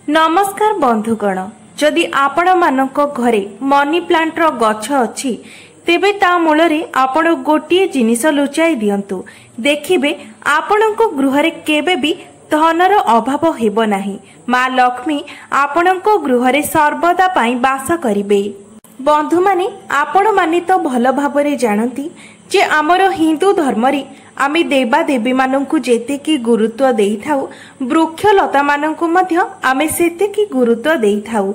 नमस्कार बंधुगण, जदि आपण मानक घरे मनी प्लांट रो गछ अछि तेबे ता मूलरे आपण गोटिए जिनिस लुचाई दियंतु। देखिबे आपणको गृहरे केबे भी धनर अभाव हेबो नाही। माँ लक्ष्मी आपणको गृहरे सर्वदा पाई वास करिबे। बंधु माने आपण माने तो भल भाबरे जानती जे आमर हिंदू धर्म रे आमे देवा देवी माननकु जेतेकी गुरुत्व देई थाउ, वृक्षलता माननकु मध्य आमे सेतेकी गुरुत्व देई थाउ।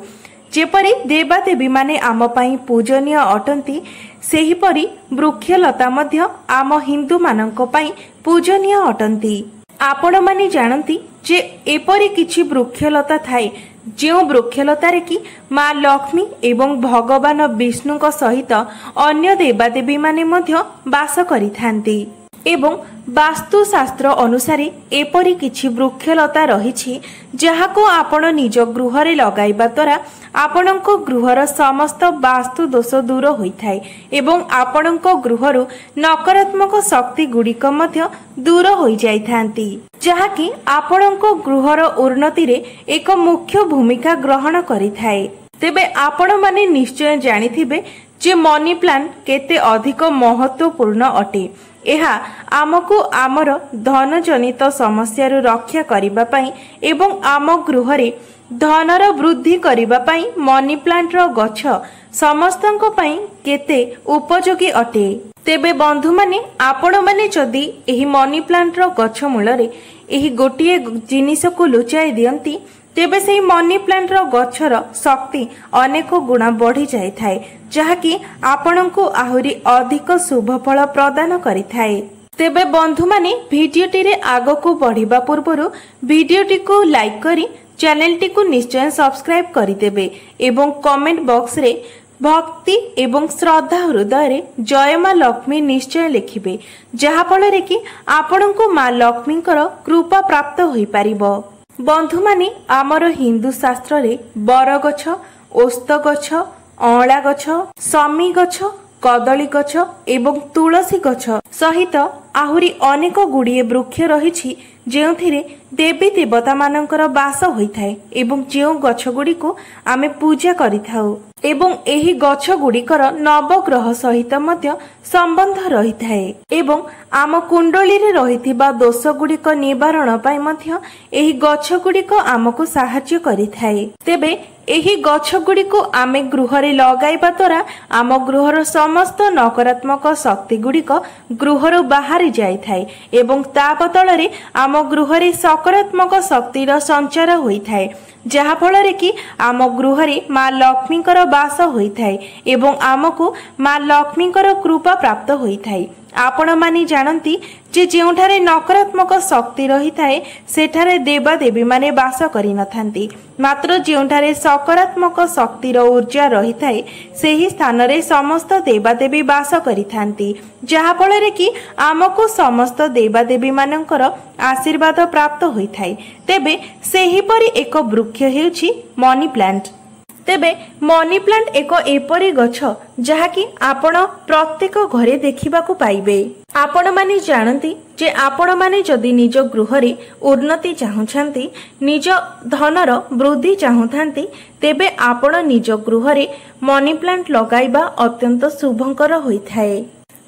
जेपरि देवा देवी माने आम पाई पूजनीय अटंती, सेही परि वृक्षलता मध्य आम हिंदू माननक पाई पूजनीय अटंती। आपण माने जानती जे एपरि किछि वृक्षलता थाए जो वृक्षलतारे कि माँ लक्ष्मी एवं भगवान विष्णुक सहित अन्य देवादेवी माने मध्य वास करिथांती एवं वास्तुशास्त्र अनुसार एपरि किछि वृक्षलता रहिछि जहाको आपण निज गृहरे लगाइबा द्वारा आपणको गृहर समस्त वास्तु दोष दूर होइथाय एवं आपणको गृहरु नकारात्मक शक्ति गुड़िक मध्य दूर होई जाइथांती, जहाकि आपणको गृहर उन्नति रे एक मुख्य भूमिका ग्रहण करिथाय। तेबे आपण माने निश्चय जानिथिबे जे मनी प्लांट केते अधिक महत्वपूर्ण अटे। एहा आमको आमर धन जनित समस्या रक्षा करिबा पई एवं आम गृहरे धनर वृद्धि करिबा पई मनी प्लांट रो गछ समस्तंको पई केते उपयोगी अटे। तेबे बंधु माने आपण माने जदि एही मनी प्लांट रो गछ मूलरे एही गोटिए जिनिस को लुचाई दियंती तेबे सेही मनी प्लांट रो गछर शक्ति अनेक गुणा बढ़ी जाय थाए, जहाकि आपणको आहुरी अधिक शुभ फल प्रदान करिथाए। तेबे बंधु माने भिडियोटी रे आगको बढ़िबा पूर्वरु भिडियोटी को लाइक करी चैनल टी को निश्चय सब्सक्राइब करिदेबे एवं कमेंट बॉक्स रे भक्ति एवं श्रद्धा हृदय रे जय माँ लक्ष्मी निश्चय लिखिबे, जहा फल कि आपणको माँ लक्ष्मीकर कृपा प्राप्त होई पारिबो। बंधु माने आमर हिंदू शास्त्र रे बर गछ, ओस्त गछ, अँला गछ, समी गछ, कदली गछ एवं तुलसी गछ सहित आहुरी अनेक गुड़िए वृक्ष रहिछि जेउथिरे देवी देवता मानकर वास होइथाय एवं जेउ गछ गुडी को आमे पूजा करिथाउ एवं एही गछ गुडीकर नवग्रह सहित मध्य संबंध रहिथाय एवं आम कुंडली रे रहिथिबा दोष गुडीक निवारण पय मध्य एही गछ गुडीक आमको सहाय्य करिथाय। तेबे एही गछ गुडी को आमे गृहरे लगाइबा द्वारा आम गृहर समस्त नकारात्मक शक्ति गुडीक गृहरु बाहरी जाय थाए एवं ता बदଳରେ आम गृहरे सकारात्मक शक्तिर संचार होइथाए, जहा फल कि आम गृहरे माँ लक्ष्मीकर वास होइथाए एवं आमको माँ लक्ष्मीकर कृपा प्राप्त होइथाए। आपण माने जानती जे जेउठारे नकारात्मक शक्ति रही थाए सेठारे देवा देवी माने वास करि नथांती, मात्र जेउठारे सकारात्मक शक्तिर ऊर्जा रही थाए सेही स्थान रे समस्त देवा देवी वास करिथांती, जहा फल कि आमको समस्त देवा देवी मानकर आशीर्वाद प्राप्त होइथाए। तेबे सेही परि एक वृक्ष हेउछि मनी प्लांट। तेबे मनी प्लांट एक एपरी गछ जहाकि आपण प्रत्येक घरे देखिबाकू पाइबे। आपण माने जानती जे आपण माने जदि निज गृहरे उन्नति चाहुछंती, निज धनर वृद्धि चाहुथांती, तेबे आपण निज गृहरे मनी प्लांट लगाइबा अत्यंत शुभंकर होइथाए।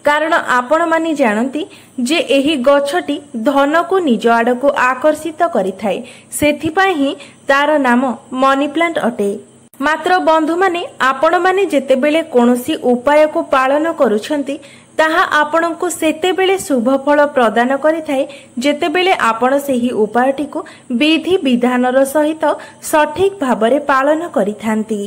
कारण आपण माने जानती जे एही गछटी धन को निज आडको आकर्षित करिथाए, सेथिपाई ही तार नाम मनी प्लांट अटे। मात्र बंधु माने आपण माने जेतेबेले कोनोसी उपाय को पालन करूछंती ताहा आपणको सेतेबेले शुभ फल प्रदान करिथाए जेतेबेले आपण सेही उपायटी को विधि विधानर सहित सठिक भाबरे पालन करिथांती।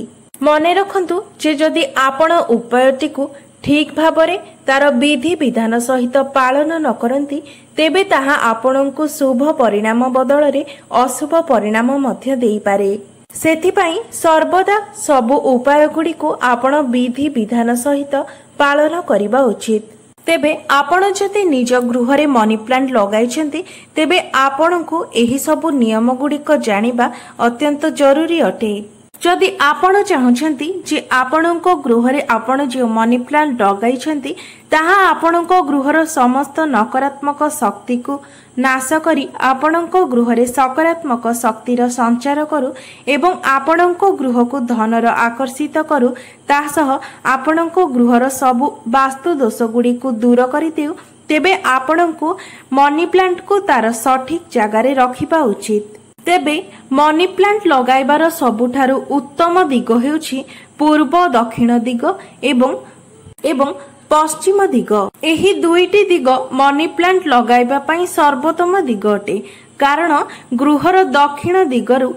मने रखंतु जे जदि आपण उपायटी को ठीक भाबरे तार विधि विधान सहित पालन न करंती तेबे ताहा आपणको शुभ परिणाम बदଳରେ अशुभ परिणाम मध्य देई पारे। सेथिपाई सर्वदा सबु उपाय गुडी को आपण विधि विधान सहित पालन करिबा उचित। तेबे आपण जदि निज गृहरे मनी प्लांट लगाइछंती तेबे आपणको एही सबु नियम गुडीक जानिबा अत्यंत जरूरी अटे। जदि आपण चाहुछंती जे आपणको गृहरे आपण जे मनी प्लांट लगाइछंती ताहा आपणको गृहर समस्त नकारात्मक शक्ति को नाश करी आपणको गृहरे सकारात्मक शक्तिर संचार करू एवं आपणको गृह को धनर आकर्षित करू तासह आपणको गृहर सबु वास्तु दोष गुडी को दूर करि देउ तेबे आपणको मनी प्लांट को तार सठिक जगार रखिबा उचित। तेबे मनी प्लांट लगाइबार सबुठारु उत्तम दिग हेउछि पूर्व दक्षिण दिग एवं पश्चिम दिग। एही दुईटी दिग मनी प्लांट लगाइबा पई सर्वोत्तम दिग अटे कारण गृहर दक्षिण दिगरु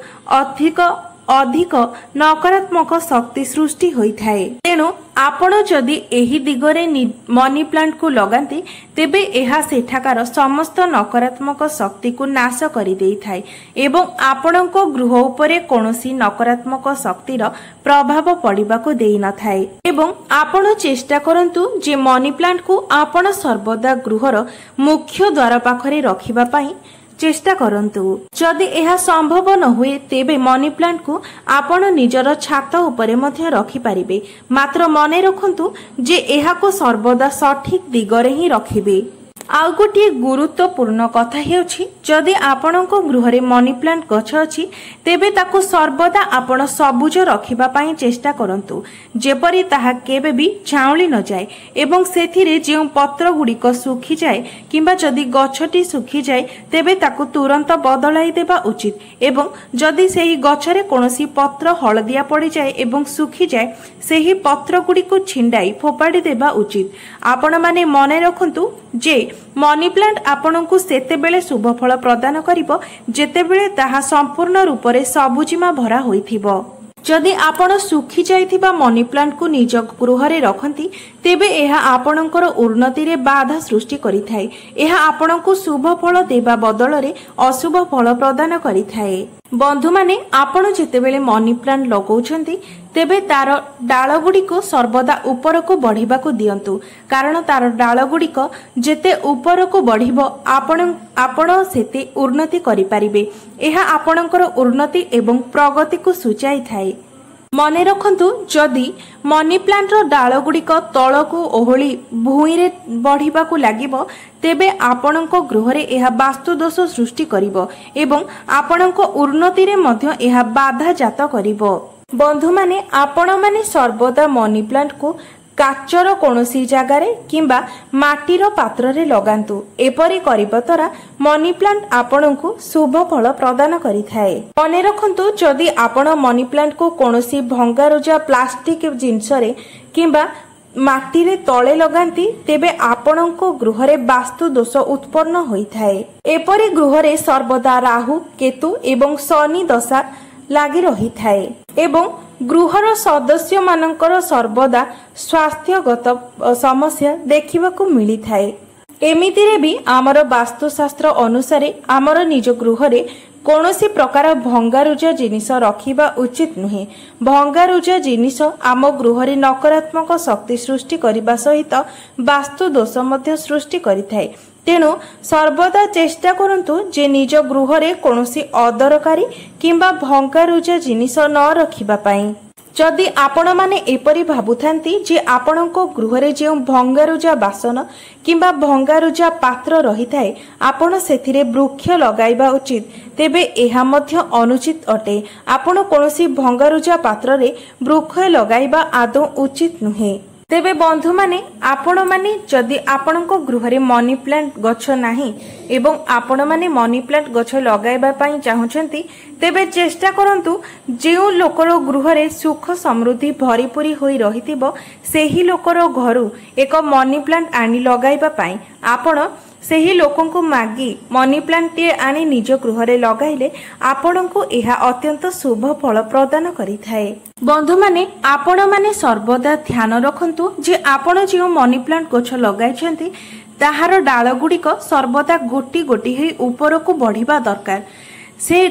अधिक नकारात्मक शक्ति सृष्टि होइथाए। तेणु आपण जदि एही दिगरे मनी प्लांट को लगाती तेबे एहा सेठाकार समस्त नकारात्मक शक्ति को नाश करि देइथाए एवं आपणको गृह उपरे कोनोसी नकारात्मक शक्तिर प्रभाव पड़िबा को देइ न थाए। एवं आपण चेष्टा करंतु जे मनी प्लांट को आपण सर्वदा गृहर मुख्य द्वार पाखरे रखिबा पई चेष्टा करंतु। जदि एहा संभव न हुए तेबे मनी प्लांट को आपण निजर छात उपरे मध्य रखि पारिबे मात्र मने रखंतु जे एहा को सर्वदा सठिक दिगरे ही रखिबे। आउ गोटे गुरुत्वपूर्ण कथा हेउछि जदि आपणको गृहरे मनी प्लांट गछ अछि तेबे ताको सर्वदा आपण सबुज रखिबा पई चेष्टा करंतु जेपरि ताहा केबे भी झाउली न जाय एवं सेथिरे जे पत्र गुडिक सुखी जाय किंबा जदि गछटी सुखी जाय तेबे ताको तुरंत बदलाई देबा उचित एवं जदि सेही गछरे कोनोसी पत्र हळदिया पड़ी जाय एवं सुखी जाय सेही पत्र गुडिक छिंडाई फोपाडी देबा उचित। आपण माने मने रखंतु जे मनी प्लांट आपणको सेतेबेले शुभ फल प्रदान करिवो जेतेबेले ताहा संपूर्ण रूपरे सबुजिमा भरा होइथिबो। जदि आपण सुखी जाइथिबा मनी प्लांट को निज गृहरे रखंती तेबे एहा आपणकर उन्नति रे बाधा सृष्टि करिथाए। एहा आपणको शुभ फल देबा बदलरे अशुभ फल प्रदान करिथाए। बंधु माने आपण जेतेबेले मनी प्लांट लगौछंती तेबे तार डाल गुडिक सर्वदा ऊपर को बढ़िबा को दियंतु कारण तार डाल गुडिक जेते ऊपर को बढ़िबो आपण सेते उन्नति करि पारिबे। एहा आपणकर उन्नति एवं प्रगति को सूचाई थाए। मने रखंतु जदि मनी प्लांट रो डाल गुडिक तळको ओहळी भूई रे बढ़िबा को लागिबो तेबे आपणको गृहरे एहा वास्तु दोष सृष्टि करिवो एवं आपणको उन्नति रे मध्य एहा बाधा जात करिवो। बंधु माने आपण माने सर्वदा मनी प्लांट को काचर कोनोसी जगारे किंबा माटीर पात्र रे लगांतु। एपरि करिबा द्वारा मनी प्लांट आपणको शुभ फल प्रदान करिथाए। मने रखंतु जदि आपण मनी प्लांट को कोनोसी भंगारुजा प्लास्टिक जिंस रे किंबा माटी रे तळे लगांती तेबे आपणको गृहरे वास्तु दोष उत्पन्न होइथाए। एपरि गृहरे सर्वदा राहु केतु एवं शनि दशा लागि रहिथाए एवं गृहर सदस्य मानकर सर्वदा स्वास्थ्यगत समस्या देखिबा को मिली थाए। एमितिरे भी आमर वास्तुशास्त्र अनुसारे आमर निज गृहरे कौनसी प्रकार भंगारुजा जिनिस रखिबा उचित नुहे। भंगारुजा जिनिस आम गृहरे नकारात्मक शक्ति सृष्टि करिबा सहित वास्तु दोष मध्य सृष्टि करिथाए। तेणु सर्वदा चेष्टा करंतु जे निज गृहरे कौनसी अदरकारी किंबा भंगारुजा जिनिस न रखिबा पई। जदि आपण माने एपरि भाबुथांती जे आपणको गृहरे जे भंगारुजा बासन किंबा भंगारुजा पात्र रहिथाए आपण सेथिरे वृक्ष लगाइबा उचित तेबे एहा मध्य अनुचित अटे। आपण कोनोसी भंगारुजा पात्र रे वृक्ष लगाइबा आदौ उचित नुहे। तेबे बंधु माने आपण माने जदि आपणको गृहरे मनी प्लांट गछ नाही एवं आपण माने मनी प्लांट गछ लगाइबा पई चाहुचंती तेबे चेष्टा करंतु जेउ लोकर गृहरे सुख समृद्धि भरीपूरी होई रहितिबो सेही लोकर घरु एक मनी प्लांट आनी लगाइबा पई आपण सेही लोकन को मागी मनी प्लांट टे आनी निज गृहरे लगाइले आपणको एहा अत्यंत शुभ फल प्रदान करिथाए। बंधु माने आपण माने सर्वदा ध्यान रखंतु जे आपण जे मनी प्लांट गछ लगाइछंती ताहार डाल गुडिक सर्वदा गोटी गोटी हे ऊपर को बढ़िबा दरकार। से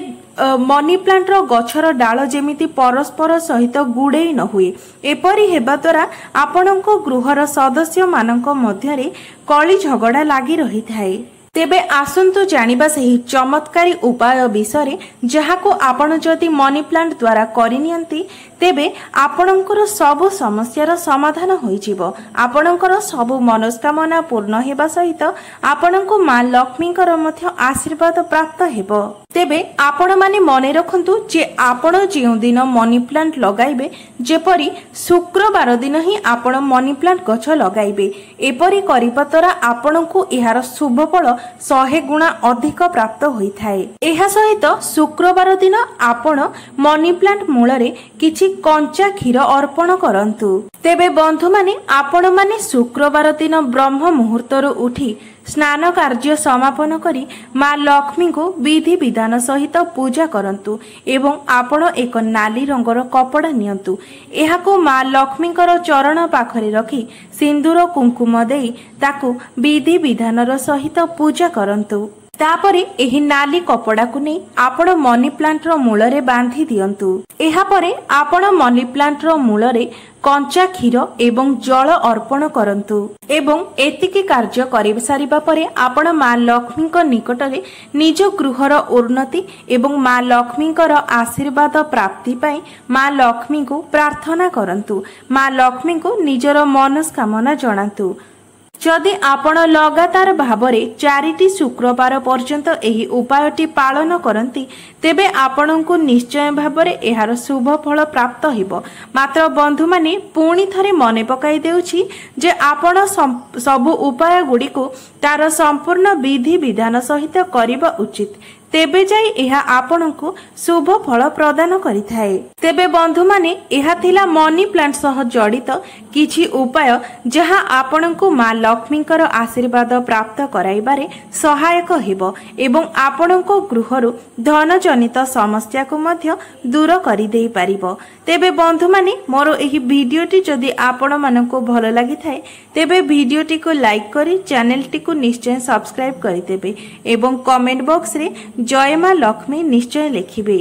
मनी प्लांट रो गछर डाल जेमिति परस्पर सहित गुड़े न हुए एपरि हेबा द्वारा आपणको गृहर सदस्य मानक मध्यरे कली झगड़ा लागि रही थाए। तेबे आसंतु जानिबा सही चमत्कारी उपाय विषय जहाको आपण जदि मनी प्लांट द्वारा करिनियंती तेबे आपणकर सबु समस्यार समाधान होइजिवो। आपणकर सबु मनोस्कामना पूर्ण हेबा सहित आपणको मां लक्ष्मीकर मध्य आशीर्वाद प्राप्त हेबो। तेबे आपण माने मने रखंतु जे आपण जेउ दिन मनी प्लांट लगाइबे जेपरि शुक्रवार दिन ही आपण मनी प्लांट गछ लगाइबे एपरि करिबा द्वारा आपणको एहार शुभ फल 100 गुणा अधिक प्राप्त होइथाय। एहा सहित शुक्रवार दिन आपण मनी प्लांट मूलरे किछि कंचा क्षीर अर्पण करंतु। तेबे बंधु माने आपण माने शुक्रवार दिन ब्रह्म मुहूर्तरु उठी स्नान कार्य समापन करी मां लक्ष्मी को विधि विधान सहित पूजा करंतु एवं आपण एक नाली रंगर कपड़ा नियंतु। एहाको मां लक्ष्मीकर चरण पाखरे रखी सिंदूर कुंकुम देई ताकू विधि विधानर सहित पूजा करंतु। तापरे एही नाली कपड़ा को नहीं आपण मनी प्लांट रो मूल रे बांधी दियंतु। एहा परे आपण मनी प्लांट रो मूल रे कंचा क्षीर एवं जल अर्पण करंतु एवं एतिकी कार्य करि सारिबा परे आपण मां लक्ष्मी को निकट रे निज गृहर उन्नति एवं मां लक्ष्मीकर आशीर्वाद प्राप्ति पाई मां लक्ष्मी को प्रार्थना करंतु। मां लक्ष्मी को निजर मनस्कामना जणांतु। जदि आपण लगातार भावरे 4टी शुक्रवार पर्यंत एही उपायटी पालन करंती तेबे आपणको निश्चय भावरे एहार शुभ फल प्राप्त हेबो। मात्र बंधु माने पुणी थरे मने पकाई देउछि जे आपण सबु उपाय गुडी को तार संपूर्ण विधि विधान सहित करिबा उचित तेबे जाई एहा आपणको शुभ फल प्रदान करिथाए। तेबे बंधु माने एहा थिला मनी प्लांट सह जड़ित किछि उपाय जहा आपणको मां लक्ष्मीकर आशीर्वाद प्राप्त कराइबारे सहायक हेबो एवं आपणको गृहरु धन जनित समस्या को मध्य दूर करि देई परिबो। तेबे बंधु माने मोर एही भिडियोटी जदि आपण मानको भलो लागि थाए तेबे भिडियोटी को लाइक करी चैनलटी को निश्चय सब्सक्राइब करि देबे एवं कमेंट बॉक्स रे जय मां लक्ष्मी निश्चय लिखिबे।